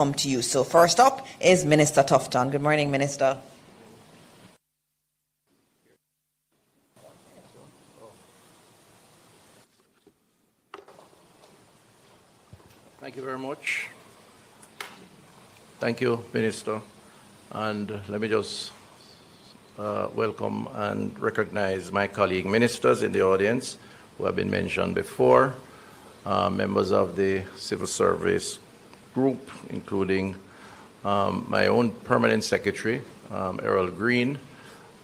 come to you. So first up is Minister Tufton. Good morning, Minister. Thank you very much. Thank you, Minister. And let me just welcome and recognize my colleague ministers in the audience who have been mentioned before, members of the civil service group, including my own permanent secretary, Errol Green,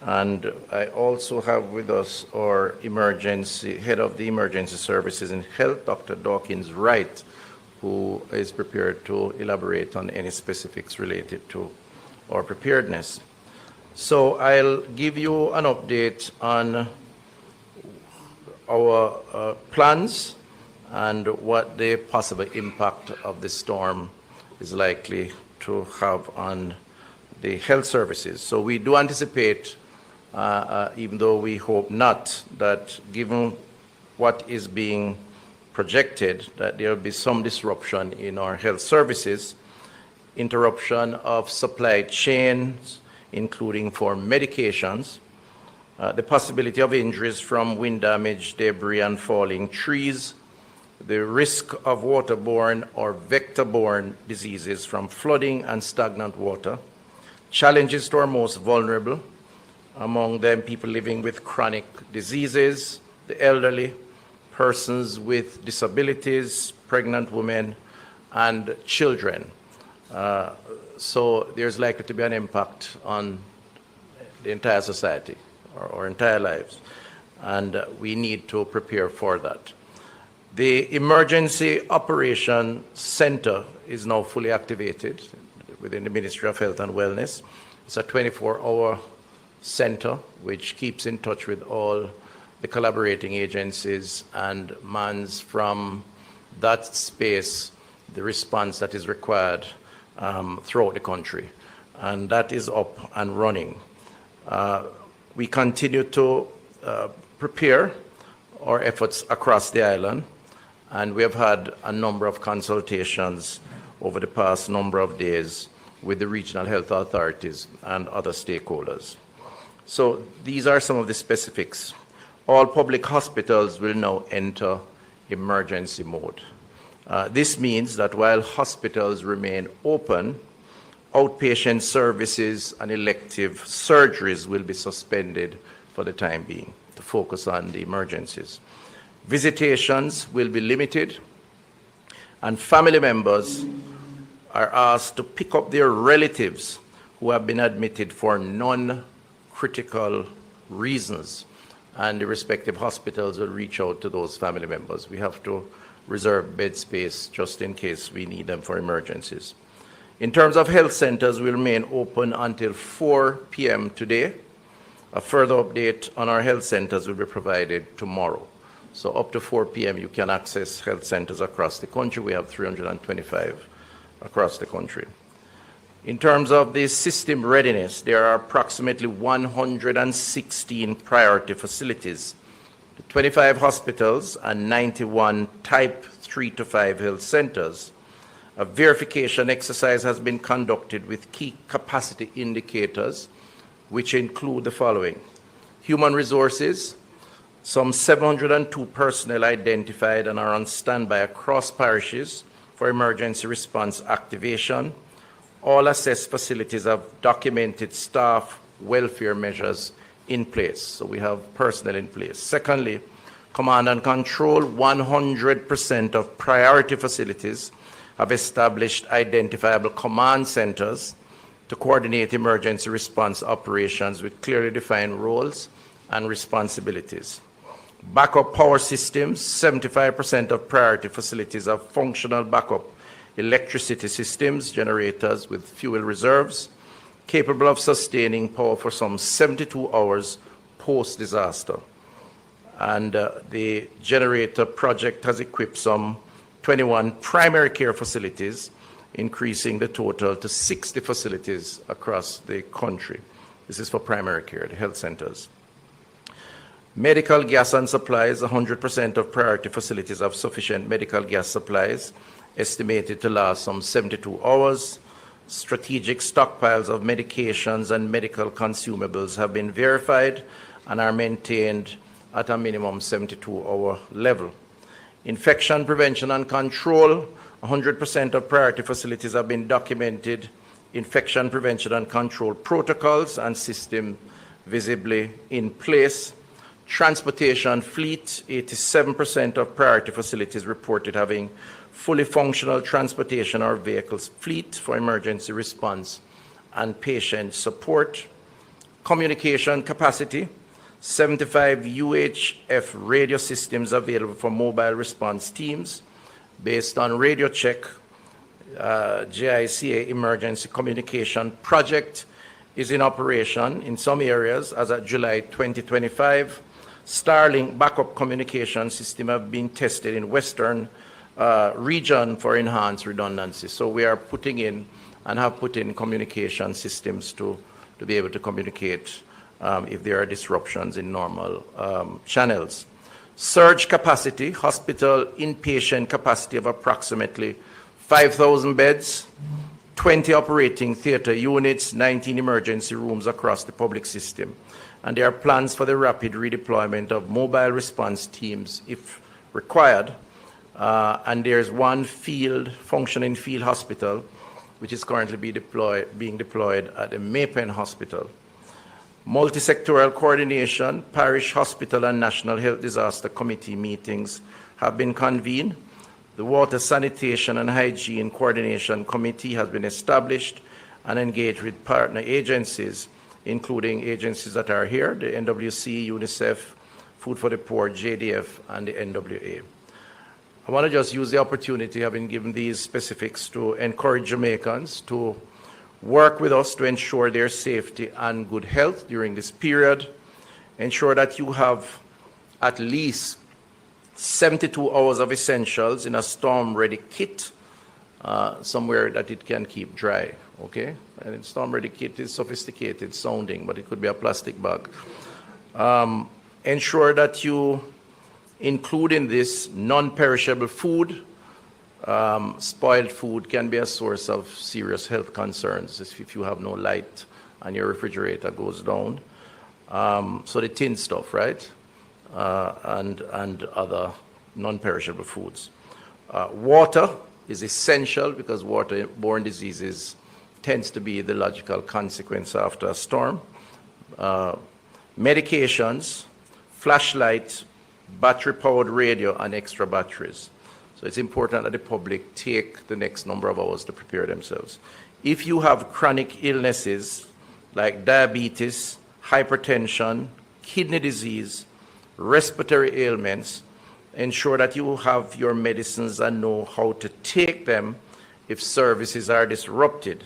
and I also have with us our head of the emergency services in health, Dr. Dawkins Wright, who is prepared to elaborate on any specifics related to our preparedness. So I'll give you an update on our plans and what the possible impact of the storm is likely to have on the health services. So we do anticipate, even though we hope not, that given what is being projected, that there will be some disruption in our health services, interruption of supply chains, including for medications, the possibility of injuries from wind damage, debris, and falling trees, the risk of waterborne or vector-borne diseases from flooding and stagnant water, challenges to our most vulnerable, among them people living with chronic diseases, the elderly, persons with disabilities, pregnant women, and children. So there's likely to be an impact on the entire society, or entire lives, and we need to prepare for that. The Emergency Operation Center is now fully activated within the Ministry of Health and Wellness. It's a 24-hour center which keeps in touch with all the collaborating agencies and mans from that space the response that is required throughout the country. And that is up and running. We continue to prepare our efforts across the island, and we have had a number of consultations over the past number of days with the regional health authorities and other stakeholders. So these are some of the specifics. All public hospitals will now enter emergency mode. This means that while hospitals remain open, outpatient services and elective surgeries will be suspended for the time being to focus on the emergencies. Visitations will be limited, and family members are asked to pick up their relatives who have been admitted for non-critical reasons, and the respective hospitals will reach out to those family members. We have to reserve bed space just in case we need them for emergencies. In terms of health centers, we remain open until 4 p.m. today. A further update on our health centers will be provided tomorrow. So up to 4 p.m. you can access health centers across the country. We have 325 across the country. In terms of the system readiness, there are approximately 116 priority facilities, 25 hospitals, and 91 type 3 to 5 health centers. A verification exercise has been conducted with key capacity indicators, which include the following: human resources, some 702 personnel identified and are on standby across parishes for emergency response activation. All assessed facilities have documented staff welfare measures in place, so we have personnel in place. Secondly, command and control, 100% of priority facilities have established identifiable command centers to coordinate emergency response operations with clearly defined roles and responsibilities. Backup power systems, 75% of priority facilities have functional backup electricity systems, generators with fuel reserves, capable of sustaining power for some 72 hours post-disaster. And the generator project has equipped some 21 primary care facilities, increasing the total to 60 facilities across the country. This is for primary care, the health centers. Medical gas and supplies, 100% of priority facilities have sufficient medical gas supplies, estimated to last some 72 hours. Strategic stockpiles of medications and medical consumables have been verified and are maintained at a minimum 72-hour level. Infection prevention and control, 100% of priority facilities have been documented infection prevention and control protocols and system visibly in place. Transportation fleet, 87% of priority facilities reported having fully functional transportation or vehicles fleet for emergency response and patient support. Communication capacity, 75 UHF radio systems available for mobile response teams. Based on radio check, JICA emergency communication project is in operation in some areas as of July 2025. Starlink backup communication system have been tested in Western region for enhanced redundancy. So we are putting in and have put in communication systems to be able to communicate if there are disruptions in normal channels. Surge capacity, hospital inpatient capacity of approximately 5,000 beds, 20 operating theater units, 19 emergency rooms across the public system. And there are plans for the rapid redeployment of mobile response teams if required. And there's one functioning field hospital, which is currently being deployed at the Maypen Hospital. Multi-sectoral coordination, parish, hospital, and National Health Disaster Committee meetings have been convened. The Water, Sanitation, and Hygiene Coordination Committee has been established and engaged with partner agencies, including agencies that are here, the NWC, UNICEF, Food for the Poor, JDF, and the NWA. I want to just use the opportunity, having given these specifics, to encourage Jamaicans to work with us to ensure their safety and good health during this period. Ensure that you have at least 72 hours of essentials in a storm-ready kit, somewhere that it can keep dry, okay? And storm-ready kit is sophisticated sounding, but it could be a plastic bag. Ensure that you include in this non-perishable food. Spoiled food can be a source of serious health concerns if you have no light and your refrigerator goes down. So the tin stuff, right? And other non-perishable foods. Water is essential because waterborne diseases tends to be the logical consequence after a storm. Medications, flashlight, battery-powered radio, and extra batteries. So it's important that the public take the next number of hours to prepare themselves. If you have chronic illnesses like diabetes, hypertension, kidney disease, respiratory ailments, ensure that you have your medicines and know how to take them if services are disrupted.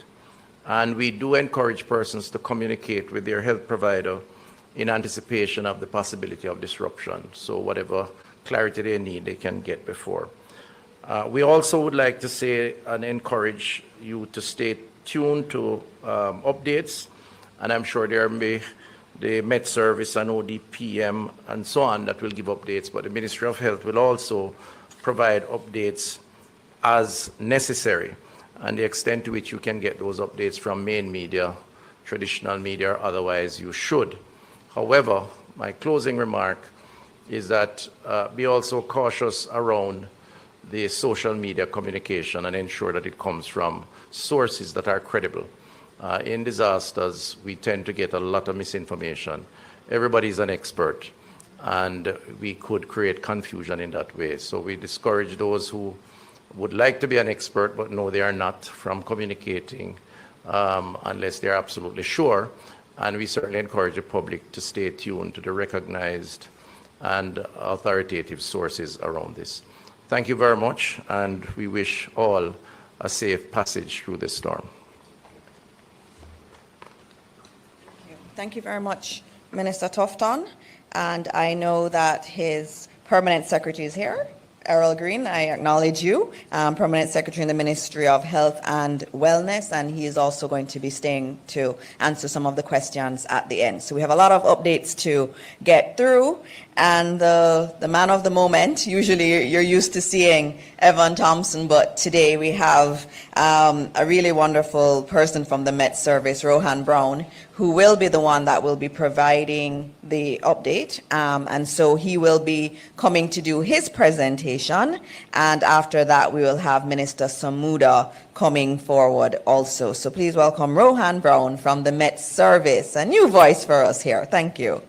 And we do encourage persons to communicate with their health provider in anticipation of the possibility of disruption. So whatever clarity they need, they can get before. We also would like to say and encourage you to stay tuned to updates, and I'm sure there may be the Met Service and ODPM and so on that will give updates, but the Ministry of Health will also provide updates as necessary, and the extent to which you can get those updates from main media, traditional media, or otherwise you should. However, my closing remark is that be also cautious around the social media communication and ensure that it comes from sources that are credible. In disasters, we tend to get a lot of misinformation. Everybody's an expert, and we could create confusion in that way. So we discourage those who would like to be an expert but know they are not from communicating unless they're absolutely sure. And we certainly encourage the public to stay tuned to the recognized and authoritative sources around this. Thank you very much, and we wish all a safe passage through this storm. Thank you very much, Minister Tufton. And I know that his permanent secretary is here, Errol Green, I acknowledge you, Permanent Secretary in the Ministry of Health and Wellness, and he is also going to be staying to answer some of the questions at the end. So we have a lot of updates to get through, and the man of the moment, usually you're used to seeing Evan Thompson, but today we have a really wonderful person from the Met Service, Rohan Brown, who will be the one that will be providing the update. And so he will be coming to do his presentation. And after that, we will have Minister Samuda coming forward also. So please welcome Rohan Brown from the Met Service, a new voice for us here. Thank you.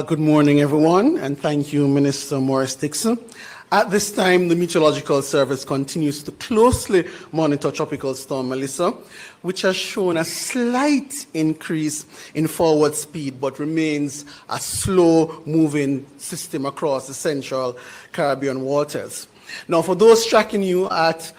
Good morning, everyone, and thank you, Minister Morris Dixon. At this time, the Meteorological Service continues to closely monitor Tropical Storm Melissa, which has shown a slight increase in forward speed, but remains a slow-moving system across the central Caribbean waters. Now, for those tracking as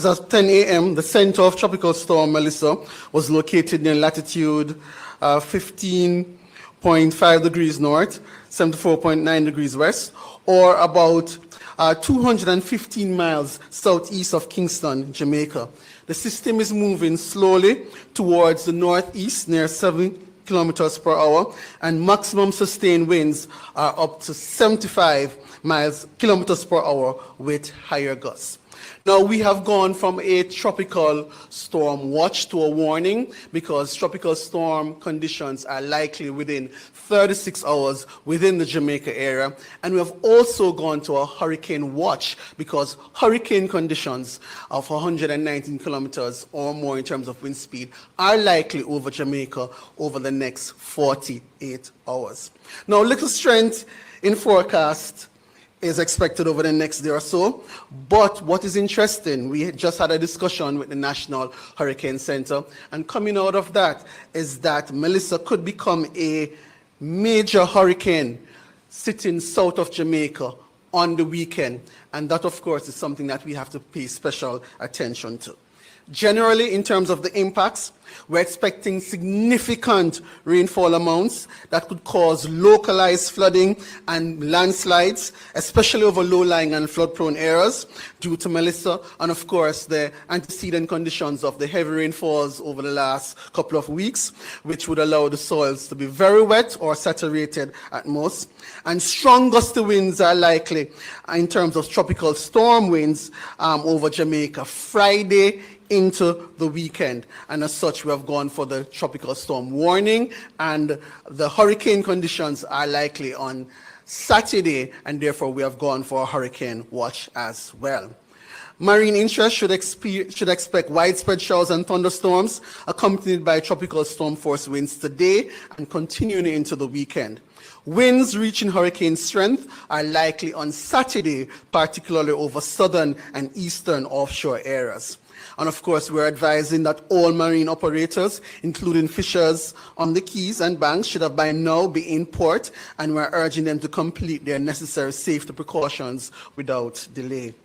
of 10 a.m., the center of Tropical Storm Melissa was located in latitude 15.5 degrees north, 74.9 degrees west, or about 215 miles southeast of Kingston, Jamaica. The system is moving slowly towards the northeast near 7 kilometers per hour, and maximum sustained winds are up to 75 kilometers per hour with higher gusts. Now, we have gone from a tropical storm watch to a warning because tropical storm conditions are likely within 36 hours within the Jamaica area. And we have also gone to a hurricane watch because hurricane conditions of 119 kilometers or more in terms of wind speed are likely over Jamaica over the next 48 hours. Now, little strength in forecast is expected over the next day or so. But what is interesting, we just had a discussion with the National Hurricane Center, and coming out of that is that Melissa could become a major hurricane sitting south of Jamaica on the weekend. And that, of course, is something that we have to pay special attention to. Generally, in terms of the impacts, we're expecting significant rainfall amounts that could cause localized flooding and landslides, especially over low-lying and flood-prone areas due to Melissa, and of course the antecedent conditions of the heavy rainfalls over the last couple of weeks, which would allow the soils to be very wet or saturated at most. And strong gusty winds are likely in terms of tropical storm winds over Jamaica Friday into the weekend, and as such we have gone for the tropical storm warning, and the hurricane conditions are likely on Saturday, and therefore we have gone for a hurricane watch as well. Marine interest should expect widespread showers and thunderstorms accompanied by tropical storm force winds today and continuing into the weekend. Winds reaching hurricane strength are likely on Saturday, particularly over southern and eastern offshore areas. And of course, we're advising that all marine operators, including fishers on the quays and banks, should have by now be in port, and we're urging them to complete their necessary safety precautions without delay.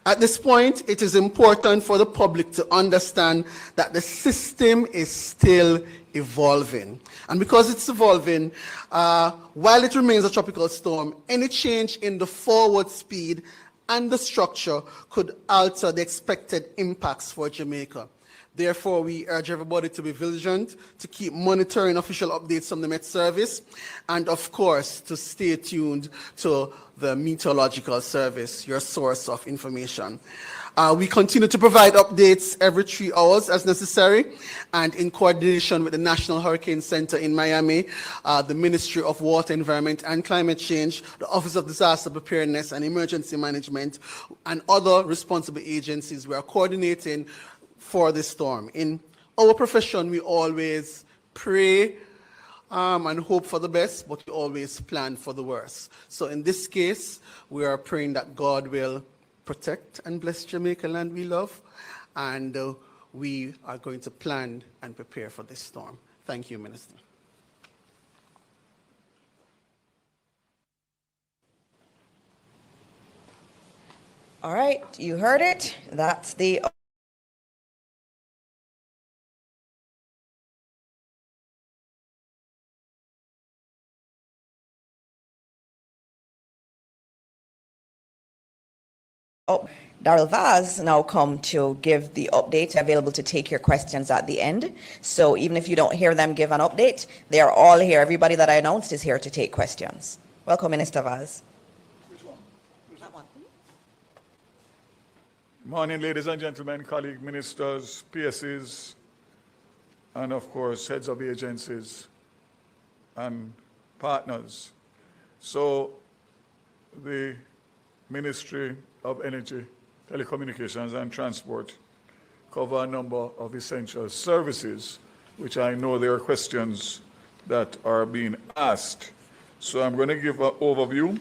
At this point, it is important for the public to understand that the system is still evolving. And because it's evolving, while it remains a tropical storm, any change in the forward speed and the structure could alter the expected impacts for Jamaica. Therefore, we urge everybody to be vigilant, to keep monitoring official updates from the Met Service, and of course, to stay tuned to the Meteorological Service, your source of information. We continue to provide updates every 3 hours as necessary, and in coordination with the National Hurricane Center in Miami, the Ministry of Water, Environment and Climate Change, the Office of Disaster Preparedness and Emergency Management, and other responsible agencies, we are coordinating for this storm. In our profession, we always pray and hope for the best, but we always plan for the worst. So in this case, we are praying that God will protect and bless Jamaica land we love, and we are going to plan and prepare for this storm. Thank you, Minister. All right, you heard it. That's the Oh, Darrell Vaz now come to give the update, available to take your questions at the end. So even if you don't hear them give an update, they are all here. Everybody that I announced is here to take questions. Welcome, Minister Vaz. Morning, ladies and gentlemen, colleague ministers, PSs, and of course, heads of agencies and partners. So the Ministry of Energy, Telecommunications and Transport cover a number of essential services, which I know there are questions that are being asked. So I'm going to give an overview.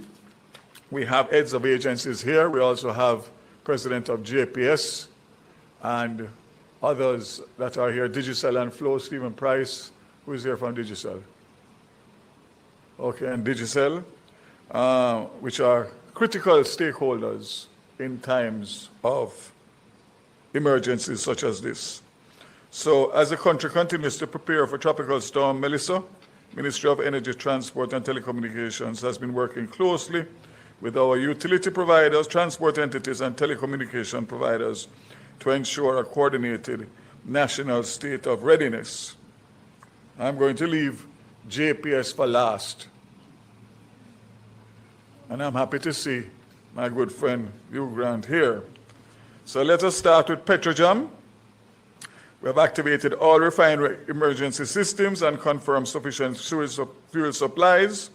We have heads of agencies here. We also have President of JPS and others that are here, Digicel and Flow, Stephen Price, who is here from Digicel. Okay, and Digicel, which are critical stakeholders in times of emergencies such as this. So as the country continues to prepare for Tropical Storm Melissa, Ministry of Energy, Transport and Telecommunications has been working closely with our utility providers, transport entities and telecommunication providers to ensure a coordinated national state of readiness. I'm going to leave JPS for last. And I'm happy to see my good friend Hugh Grant here. So let us start with Petrojam. We have activated all refinery emergency systems and confirmed sufficient fuel supplies.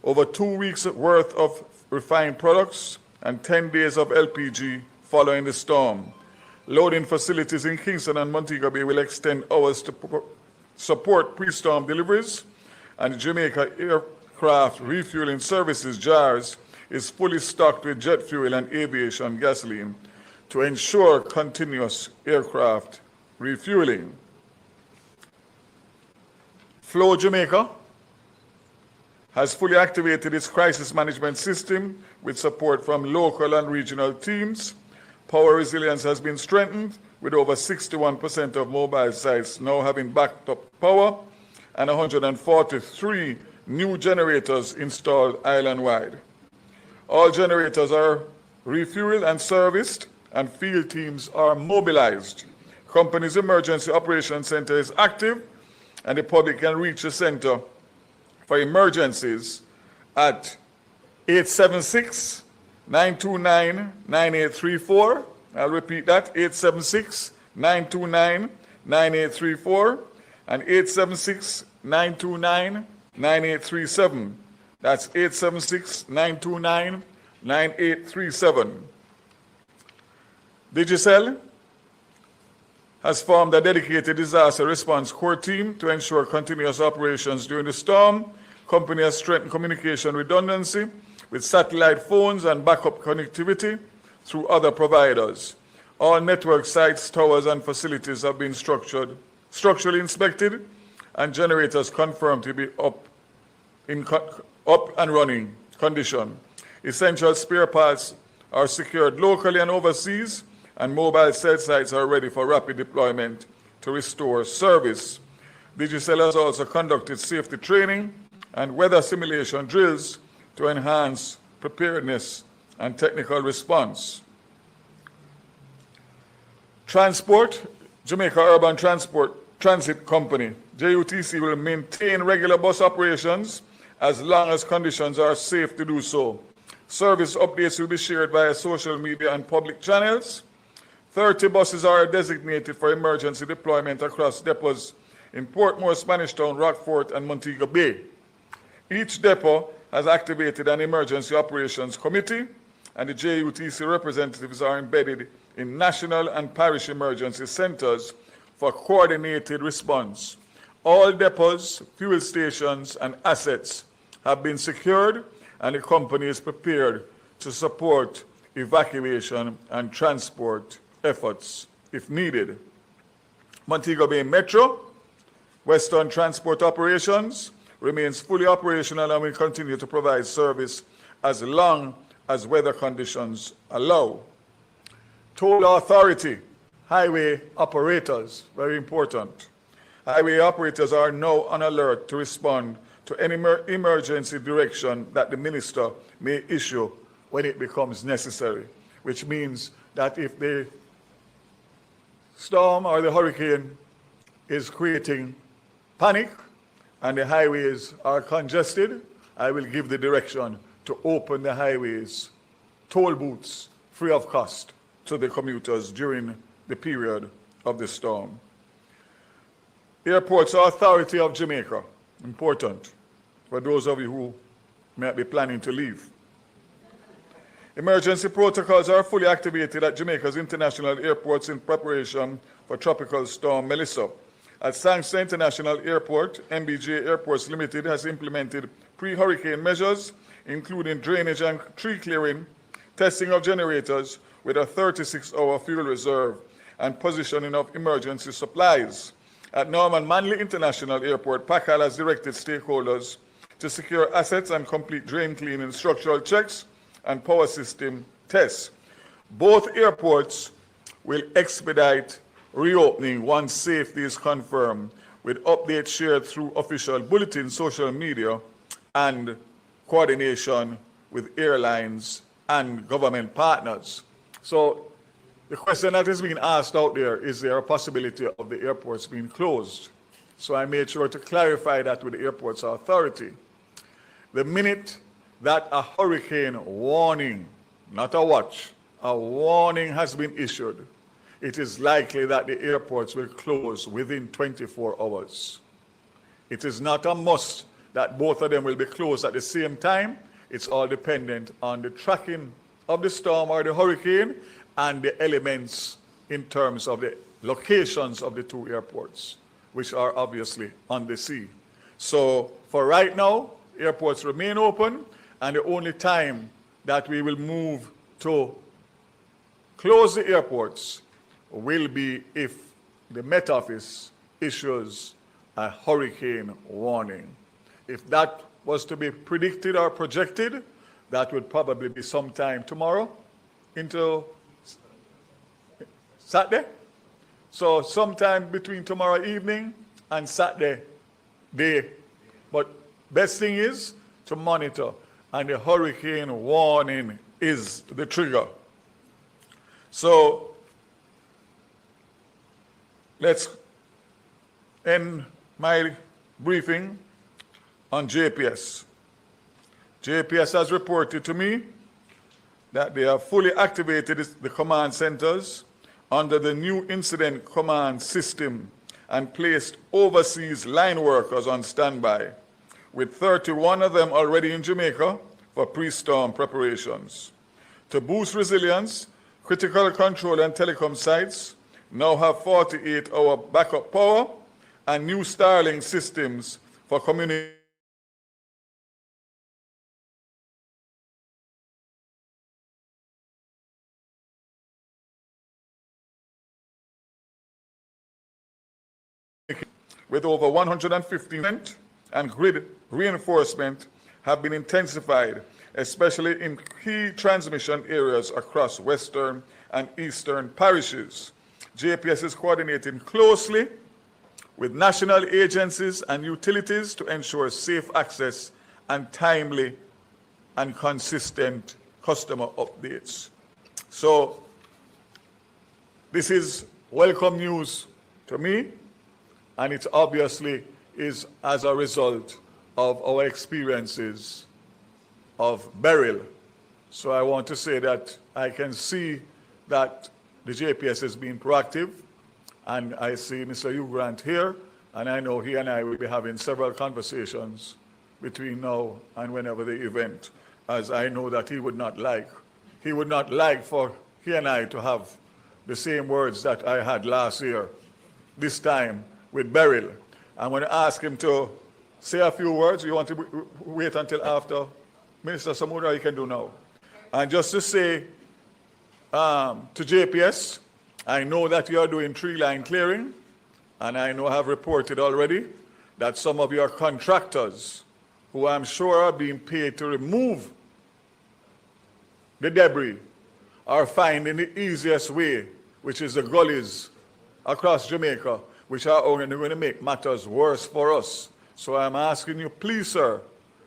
Over 2 weeks worth of refined products and 10 days of LPG following the storm. Loading facilities in Kingston and Montego Bay will extend hours to support pre-storm deliveries, and Jamaica Aircraft Refueling Services, JARS, is fully stocked with jet fuel and aviation gasoline to ensure continuous aircraft refueling. Flow Jamaica has fully activated its crisis management system with support from local and regional teams. Power resilience has been strengthened with over 61% of mobile sites now having backed up power and 143 new generators installed island-wide. All generators are refueled and serviced, and field teams are mobilized. Company's emergency operations center is active, and the public can reach the center for emergencies at 876-929-9834. I'll repeat that, 876-929-9834 and 876-929-9837. That's 876-929-9837. Digicel has formed a dedicated disaster response core team to ensure continuous operations during the storm. Company has strengthened communication redundancy with satellite phones and backup connectivity through other providers. All network sites, towers, and facilities have been structurally inspected, and generators confirmed to be up and running condition. Essential spare parts are secured locally and overseas, and mobile cell sites are ready for rapid deployment to restore service. Digicel has also conducted safety training and weather simulation drills to enhance preparedness and technical response. Transport, Jamaica Urban Transit Company, JUTC, will maintain regular bus operations as long as conditions are safe to do so. Service updates will be shared via social media and public channels. 30 buses are designated for emergency deployment across depots in Portmore, Spanish Town, Rockfort, and Montego Bay. Each depot has activated an emergency operations committee, and the JUTC representatives are embedded in national and parish emergency centers for coordinated response. All depots, fuel stations, and assets have been secured, and the company is prepared to support evacuation and transport efforts if needed. Montego Bay Metro, Western Transport Operations, remains fully operational and will continue to provide service as long as weather conditions allow. Toll authority, highway operators, very important. Highway operators are now on alert to respond to any emergency direction that the minister may issue when it becomes necessary, which means that if the storm or the hurricane is creating panic and the highways are congested, I will give the direction to open the highways, toll booths, free of cost to the commuters during the period of the storm. Airports Authority of Jamaica, important for those of you who might be planning to leave. Emergency protocols are fully activated at Jamaica's international airports in preparation for Tropical Storm Melissa. At Sangster International Airport, MBJ Airports Limited has implemented pre-hurricane measures, including drainage and tree clearing, testing of generators with a 36-hour fuel reserve, and positioning of emergency supplies. At Norman Manley International Airport, PACAL has directed stakeholders to secure assets and complete drain cleaning, structural checks, and power system tests. Both airports will expedite reopening once safety is confirmed, with updates shared through official bulletins, social media, and coordination with airlines and government partners. So the question that is being asked out there, is there a possibility of the airports being closed? So I made sure to clarify that with the Airports Authority. The minute that a hurricane warning, not a watch, a warning has been issued, it is likely that the airports will close within 24 hours. It is not a must that both of them will be closed at the same time. It's all dependent on the tracking of the storm or the hurricane and the elements in terms of the locations of the two airports, which are obviously on the sea. So for right now, airports remain open, and the only time that we will move to close the airports will be if the Met Office issues a hurricane warning. If that was to be predicted or projected, that would probably be sometime tomorrow into Saturday. So sometime between tomorrow evening and Saturday day. But best thing is to monitor, and the hurricane warning is the trigger. So let's end my briefing on JPS. JPS has reported to me that they have fully activated the command centers under the new incident command system and placed overseas line workers on standby, with 31 of them already in Jamaica for pre-storm preparations. To boost resilience, critical control and telecom sites now have 48-hour backup power and new Starlink systems for communication with over 115%, and grid reinforcement have been intensified, especially in key transmission areas across western and eastern parishes. JPS is coordinating closely with national agencies and utilities to ensure safe access and timely and consistent customer updates. So this is welcome news to me, and it obviously is as a result of our experiences of Beryl. So I want to say that I can see that the JPS is being proactive, and I see Mr. Hugh Grant here, and I know he and I will be having several conversations between now and whenever the event, as I know that he would not like for he and I to have the same words that I had last year, this time with Beryl. I'm going to ask him to say a few words. You want to wait until after Minister Samura? You can do now. And just to say to JPS, I know that you are doing tree line clearing, and I know I have reported already that some of your contractors, who I'm sure are being paid to remove the debris, are finding the easiest way, which is the gullies across Jamaica, which are only going to make matters worse for us. So I'm asking you, please, sir,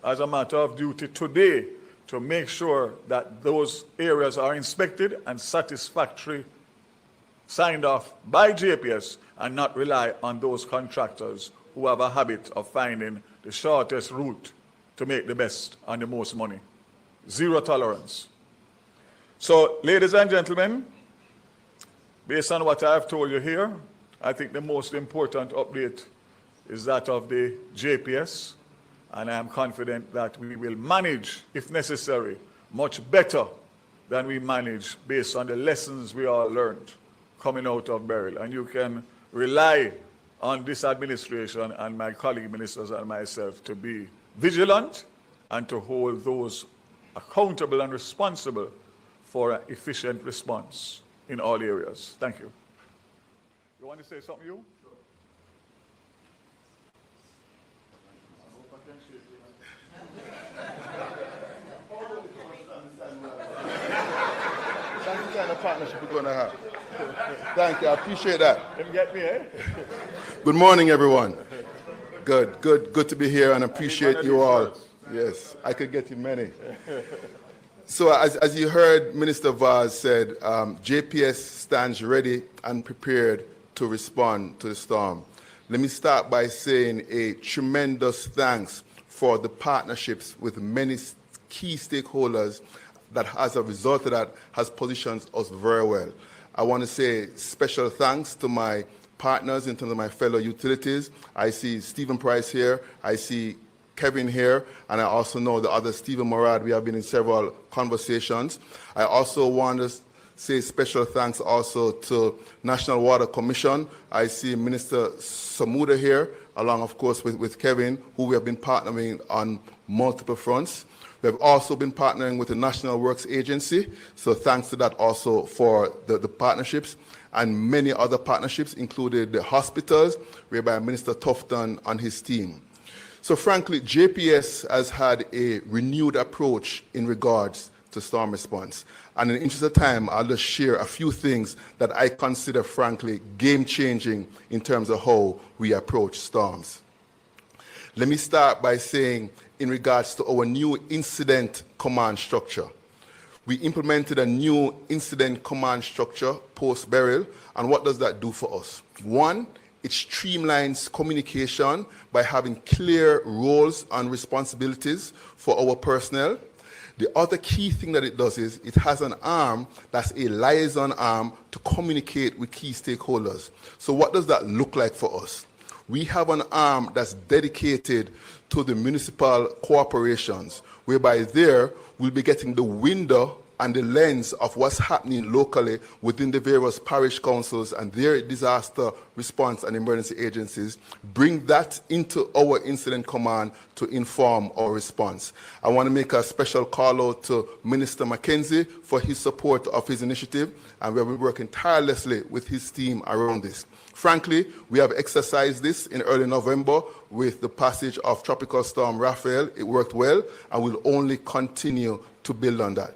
as a matter of duty today, to make sure that those areas are inspected and satisfactorily signed off by JPS and not rely on those contractors who have a habit of finding the shortest route to make the best and the most money. Zero tolerance. So, ladies and gentlemen, based on what I have told you here, I think the most important update is that of the JPS, and I am confident that we will manage, if necessary, much better than we manage based on the lessons we all learned coming out of Beryl. And you can rely on this administration and my colleague ministers and myself to be vigilant and to hold those accountable and responsible for an efficient response in all areas. Thank you. You want to say something, you? That's the kind of partnership we're going to have. Thank you. I appreciate that. Didn't get me, eh? Good morning, everyone. Good to be here and appreciate you all. Yes, I could get you many. So as you heard Minister Vaz said, JPS stands ready and prepared to respond to the storm. Let me start by saying a tremendous thanks for the partnerships with many key stakeholders that as a result of that has positioned us very well. I want to say special thanks to my partners in terms of my fellow utilities. I see Stephen Price here, I see Kevin here, and I also know the other Stephen Morad. We have been in several conversations. I also want to say special thanks also to National Water Commission. I see Minister Samuda here, along of course with Kevin, who we have been partnering on multiple fronts. We have also been partnering with the National Works Agency, so thanks to that also for the partnerships, and many other partnerships, including the hospitals, whereby Minister Tufton and his team. So frankly, JPS has had a renewed approach in regards to storm response. And in the interest of time, I'll just share a few things that I consider, frankly, game-changing in terms of how we approach storms. Let me start by saying, in regards to our new incident command structure. We implemented a new incident command structure post-Beryl, and what does that do for us? One, it streamlines communication by having clear roles and responsibilities for our personnel. The other key thing that it does is it has an arm that's a liaison arm to communicate with key stakeholders. So what does that look like for us? We have an arm that's dedicated to the municipal corporations, whereby there we'll be getting the window and the lens of what's happening locally within the various parish councils and their disaster response and emergency agencies, bring that into our incident command to inform our response. I want to make a special call out to Minister Mackenzie for his support of his initiative, and we have been working tirelessly with his team around this. Frankly, we have exercised this in early November with the passage of Tropical Storm Raphael. It worked well, and we'll only continue to build on that.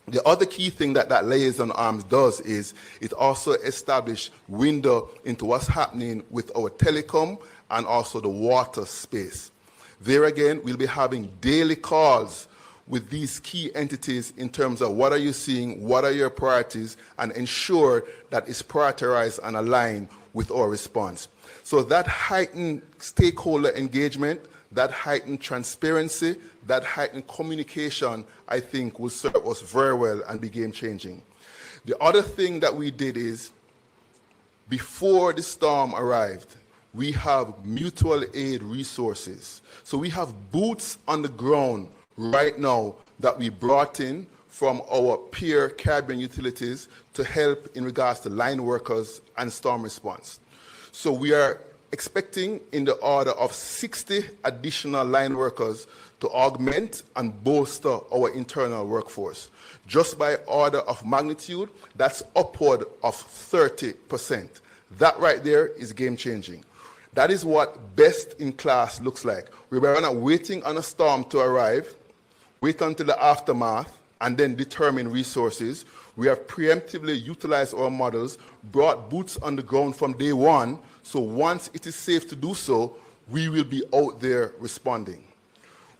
The other key thing that liaison arms does is it also establishes window into what's happening with our telecom and also the water space. There again, we'll be having daily calls with these key entities in terms of what are you seeing, what are your priorities, and ensure that it's prioritized and aligned with our response. So that heightened stakeholder engagement, that heightened transparency, that heightened communication, I think will serve us very well and be game-changing. The other thing that we did is, before the storm arrived, we have mutual aid resources. So we have boots on the ground right now that we brought in from our peer Caribbean utilities to help in regards to line workers and storm response. So we are expecting in the order of 60 additional line workers to augment and bolster our internal workforce. Just by order of magnitude, that's upward of 30%. That right there is game-changing. That is what best in class looks like. We were not waiting on a storm to arrive, wait until the aftermath, and then determine resources. We have preemptively utilized our models, brought boots on the ground from day one, so once it is safe to do so, we will be out there responding.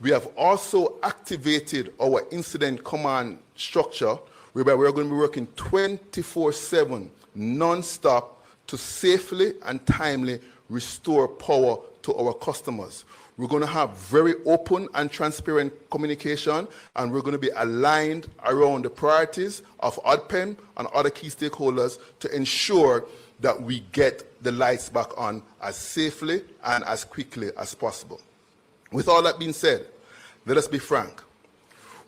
We have also activated our incident command structure, whereby we're going to be working 24/7, non-stop, to safely and timely restore power to our customers. We're going to have very open and transparent communication, and we're going to be aligned around the priorities of ODPEM and other key stakeholders to ensure that we get the lights back on as safely and as quickly as possible. With all that being said, let us be frank.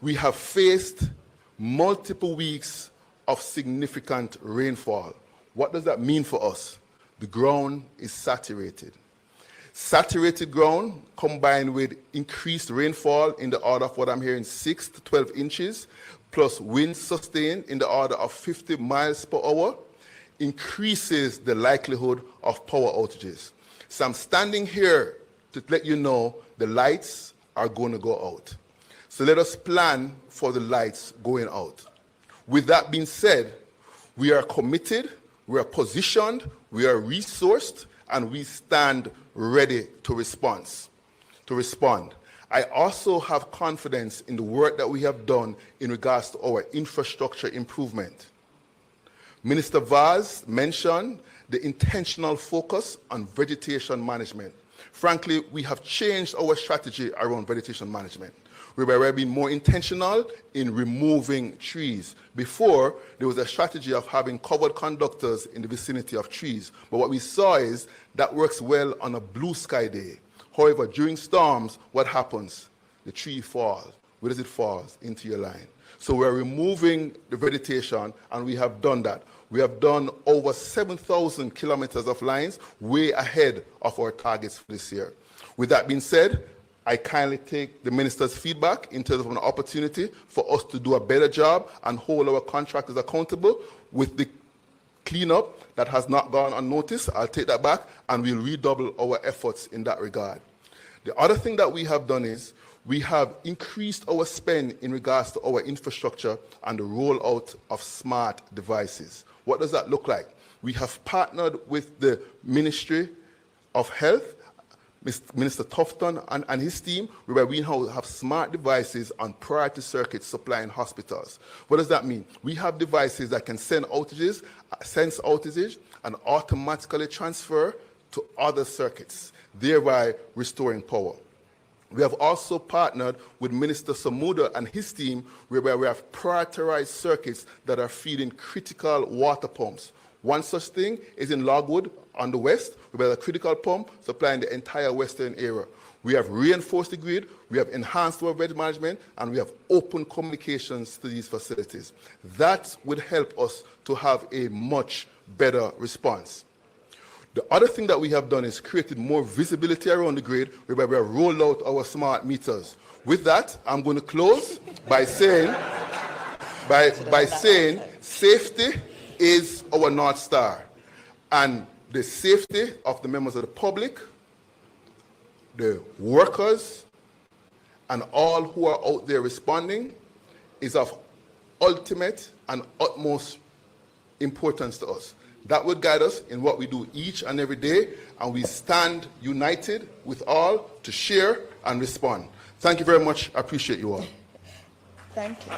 We have faced multiple weeks of significant rainfall. What does that mean for us? The ground is saturated. Saturated ground combined with increased rainfall in the order of what I'm hearing 6 to 12 inches, plus winds sustained in the order of 50 miles per hour, increases the likelihood of power outages. So I'm standing here to let you know the lights are going to go out. So let us plan for the lights going out. With that being said, we are committed, we are positioned, we are resourced, and we stand ready to respond. I also have confidence in the work that we have done in regards to our infrastructure improvement. Minister Vaz mentioned the intentional focus on vegetation management. Frankly, we have changed our strategy around vegetation management, whereby we're being more intentional in removing trees. Before, there was a strategy of having covered conductors in the vicinity of trees. But what we saw is that works well on a blue sky day. However, during storms, what happens? The tree falls. Where does it fall? Into your line. So we're removing the vegetation, and we have done that. We have done over 7,000 kilometers of lines, way ahead of our targets for this year. With that being said, I kindly take the minister's feedback in terms of an opportunity for us to do a better job and hold our contractors accountable with the cleanup that has not gone unnoticed. I'll take that back, and we'll redouble our efforts in that regard. The other thing that we have done is we have increased our spend in regards to our infrastructure and the rollout of smart devices. What does that look like? We have partnered with the Ministry of Health, Minister Tufton and his team, where we now have smart devices on priority circuits supplying hospitals. What does that mean? We have devices that can sense outages, and automatically transfer to other circuits, thereby restoring power. We have also partnered with Minister Samuda and his team, whereby we have prioritized circuits that are feeding critical water pumps. One such thing is in Logwood on the west, where a critical pump supplying the entire western area. We have reinforced the grid, we have enhanced our veg management, and we have open communications to these facilities. That would help us to have a much better response. The other thing that we have done is created more visibility around the grid, whereby we have rolled out our smart meters. With that, I'm going to close by saying, safety is our North Star. And the safety of the members of the public, the workers, and all who are out there responding is of ultimate and utmost importance to us. That would guide us in what we do each and every day, and we stand united with all to share and respond. Thank you very much. I appreciate you all. Thank you.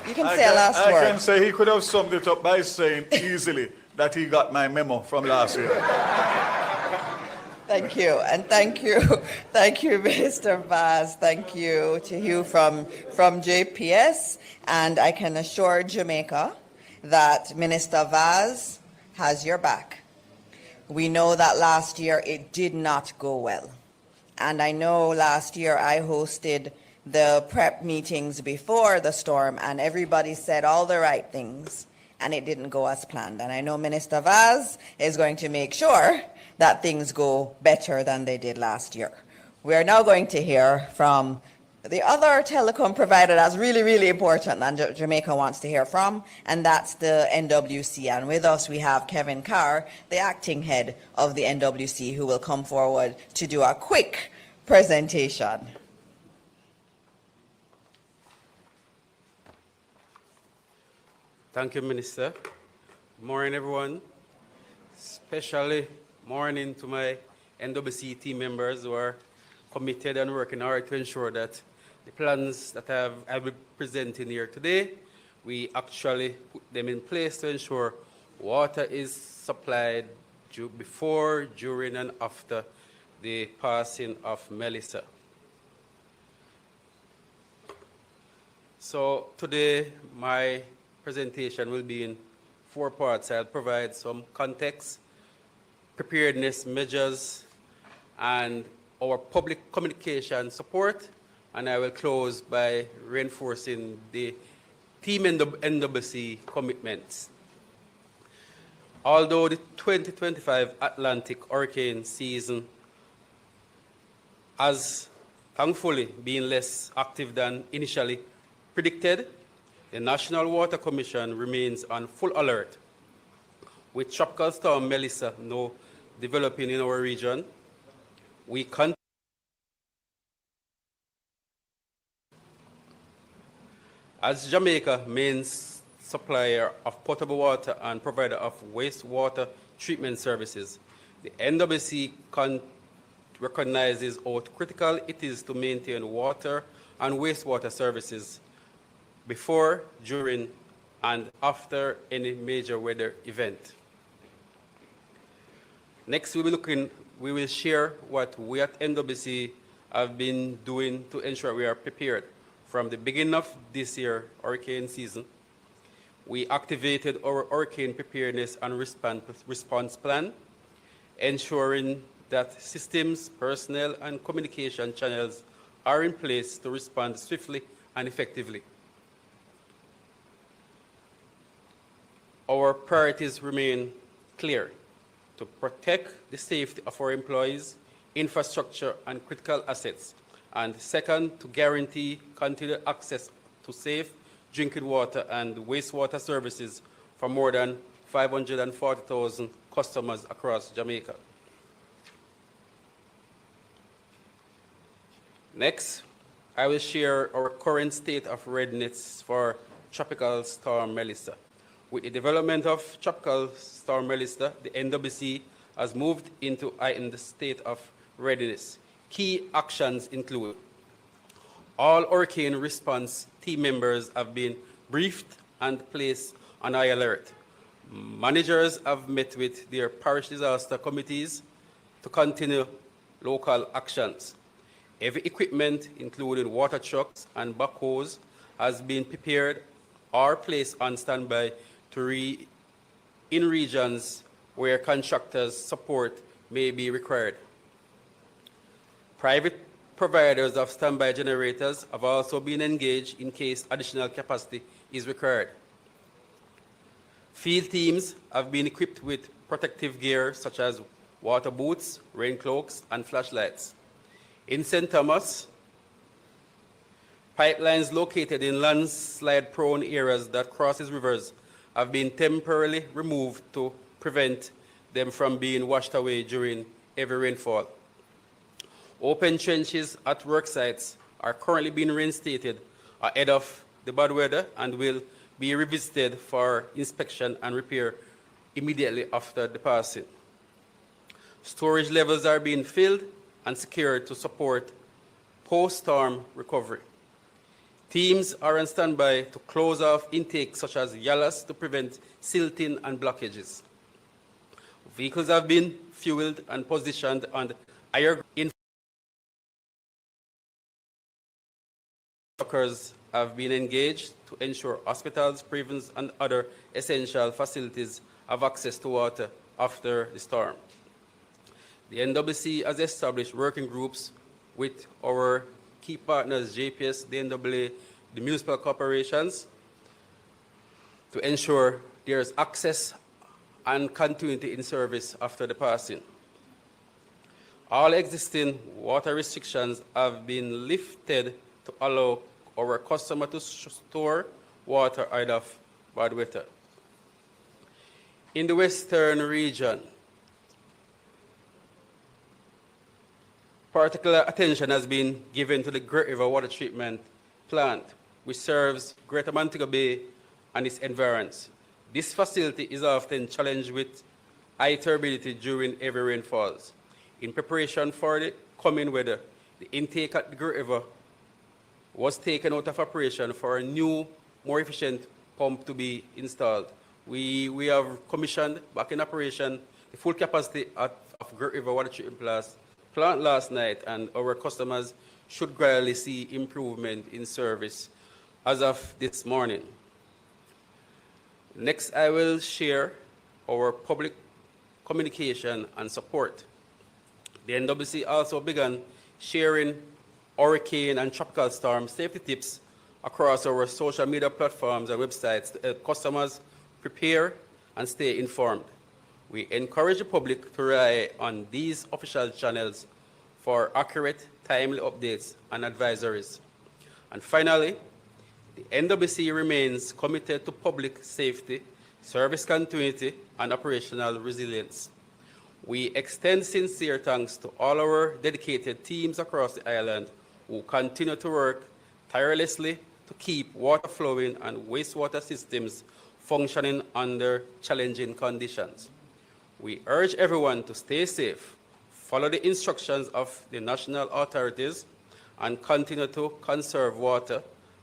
You can say a last word. I can say he could have summed it up by saying easily that he got my memo from last year. Thank you, and thank you, Minister Vaz. Thank you to you from JPS, and I can assure Jamaica that Minister Vaz has your back. We know that last year it did not go well, and I know last year I hosted the prep meetings before the storm, and everybody said all the right things, and it didn't go as planned. And I know Minister Vaz is going to make sure that things go better than they did last year. We are now going to hear from the other telecom provider that's really, really important and Jamaica wants to hear from, and that's the NWC. And with us we have Kevin Carr, the acting head of the NWC, who will come forward to do a quick presentation. Thank you, Minister. Morning, everyone. Especially morning to my NWC team members who are committed and working hard to ensure that the plans that I will be presenting here today, we actually put them in place to ensure water is supplied before, during, and after the passing of Melissa. So today, my presentation will be in 4 parts. I'll provide some context, preparedness measures, and our public communication support, and I will close by reinforcing the Team NWC commitments. Although the 2025 Atlantic hurricane season has thankfully been less active than initially predicted, the National Water Commission remains on full alert. With Tropical Storm Melissa now developing in our region, we continue as Jamaica main supplier of potable water and provider of wastewater treatment services. The NWC recognizes how critical it is to maintain water and wastewater services before, during, and after any major weather event. Next, we will share what we at NWC have been doing to ensure we are prepared. From the beginning of this year hurricane season, we activated our hurricane preparedness and response plan, ensuring that systems, personnel, and communication channels are in place to respond swiftly and effectively. Our priorities remain clear: to protect the safety of our employees, infrastructure, and critical assets. And second, to guarantee continued access to safe drinking water and wastewater services for more than 540,000 customers across Jamaica. Next, I will share our current state of readiness for Tropical Storm Melissa. With the development of Tropical Storm Melissa, the NWC has moved into heightened state of readiness. Key actions include: all hurricane response team members have been briefed and placed on high alert. Managers have met with their parish disaster committees to continue local actions. Heavy equipment, including water trucks and backhoes, has been prepared or placed on standby in regions where contractors' support may be required. Private providers of standby generators have also been engaged in case additional capacity is required. Field teams have been equipped with protective gear such as water boots, rain cloaks, and flashlights. In St. Thomas, pipelines located in landslide-prone areas that crosses rivers have been temporarily removed to prevent them from being washed away during heavy rainfall. Open trenches at work sites are currently being reinstated ahead of the bad weather and will be revisited for inspection and repair immediately after the passing. Storage levels are being filled and secured to support post-storm recovery. Teams are on standby to close off intakes such as yalas to prevent silting and blockages. Vehicles have been fueled and positioned on higher ground. Workers have been engaged to ensure hospitals, prisons, and other essential facilities have access to water after the storm. The NWC has established working groups with our key partners, JPS, the NWA, the municipal corporations, to ensure there is access and continuity in service after the passing. All existing water restrictions have been lifted to allow our customer to store water out of bad weather. In the western region, particular attention has been given to the Great River Water Treatment Plant, which serves Greater Montego Bay and its environs. This facility is often challenged with high turbidity during heavy rainfalls. In preparation for the coming weather, the intake at the Great River was taken out of operation for a new, more efficient pump to be installed. We have commissioned back in operation the full capacity of Great River water treatment plant last night, and our customers should gradually see improvement in service as of this morning. Next, I will share our public communication and support. The NWC also began sharing hurricane and tropical storm safety tips across our social media platforms and websites to help customers prepare and stay informed. We encourage the public to rely on these official channels for accurate, timely updates and advisories. And finally, the NWC remains committed to public safety, service continuity, and operational resilience. We extend sincere thanks to all our dedicated teams across the island who continue to work tirelessly to keep water flowing and wastewater systems functioning under challenging conditions. We urge everyone to stay safe, follow the instructions of the national authorities, and continue to conserve water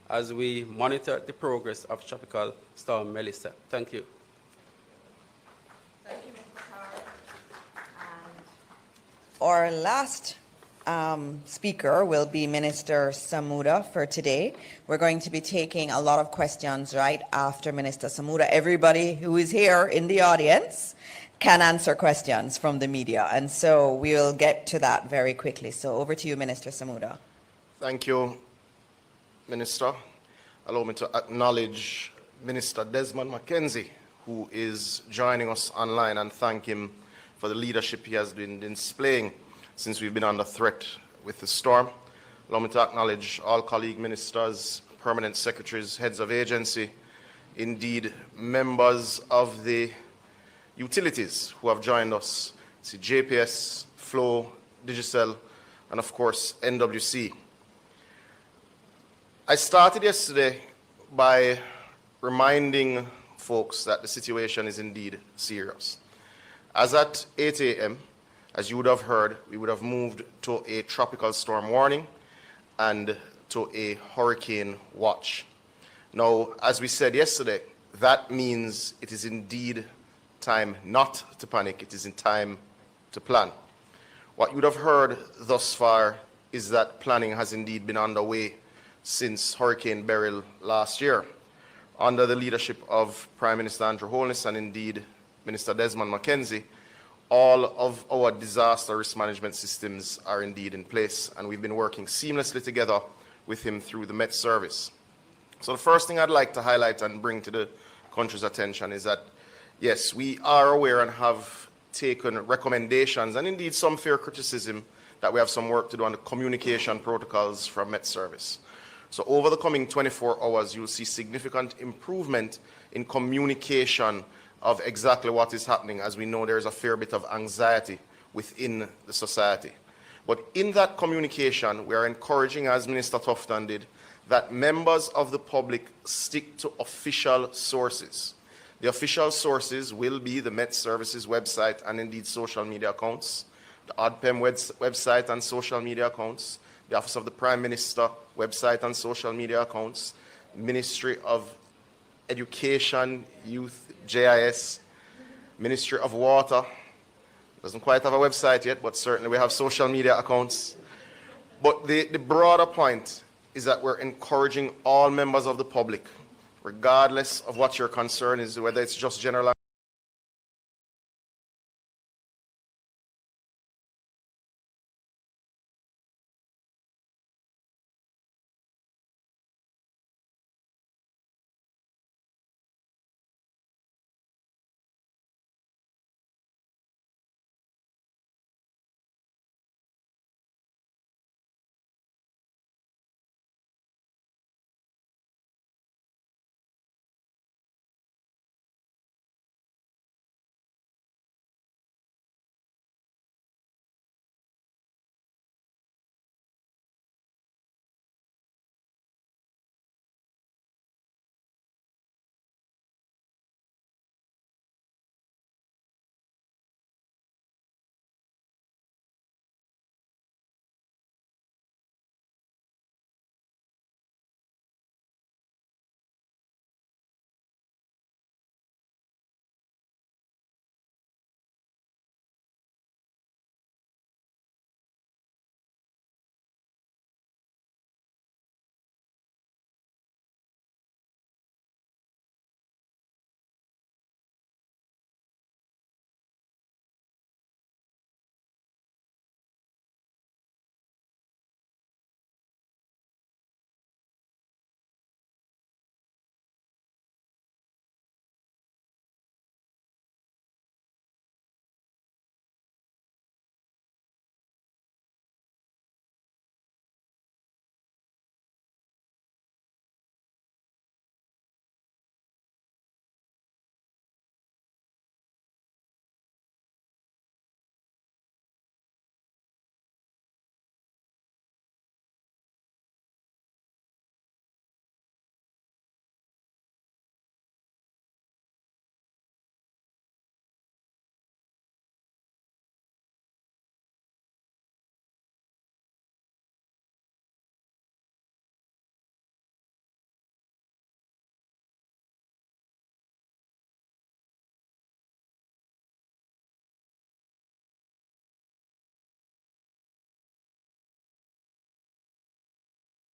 as we monitor the progress of Tropical Storm Melissa. Thank you. Thank you, Mr. Carr. Our last speaker will be Minister Samuda for today. We're going to be taking a lot of questions right after Minister Samuda. Everybody who is here in the audience can answer questions from the media, and so we'll get to that very quickly. So over to you, Minister Samuda. Thank you, Minister. Allow me to acknowledge Minister Desmond Mackenzie, who is joining us online, and thank him for the leadership he has been displaying since we've been under threat with the storm. Allow me to acknowledge all colleague ministers, permanent secretaries, heads of agency, indeed members of the utilities who have joined us. See JPS, Flow, Digicel, and of course NWC. I started yesterday by reminding folks that the situation is indeed serious. As at 8 a.m., as you would have heard, we would have moved to a tropical storm warning and to a hurricane watch. Now, as we said yesterday, that means it is indeed time not to panic, it is in time to plan. What you would have heard thus far is that planning has indeed been underway since Hurricane Beryl last year, under the leadership of Prime Minister Andrew Holness and indeed Minister Desmond Mackenzie. All of our disaster risk management systems are indeed in place, and we've been working seamlessly together with him through the Met Service. So the first thing I'd like to highlight and bring to the country's attention is that, yes, we are aware and have taken recommendations and indeed some fair criticism that we have some work to do on the communication protocols from Met Service. So over the coming 24 hours, you'll see significant improvement in communication of exactly what is happening, as we know there's a fair bit of anxiety within the society. But in that communication, we are encouraging, as Minister Tufton did, that members of the public stick to official sources. The official sources will be the Met Services website and indeed social media accounts, the ODPEM website and social media accounts, the Office of the Prime Minister website and social media accounts, Ministry of Education, Youth, JIS, Ministry of Water, doesn't quite have a website yet, but certainly we have social media accounts. But the broader point is that we're encouraging all members of the public, regardless of what your concern is, whether it's just general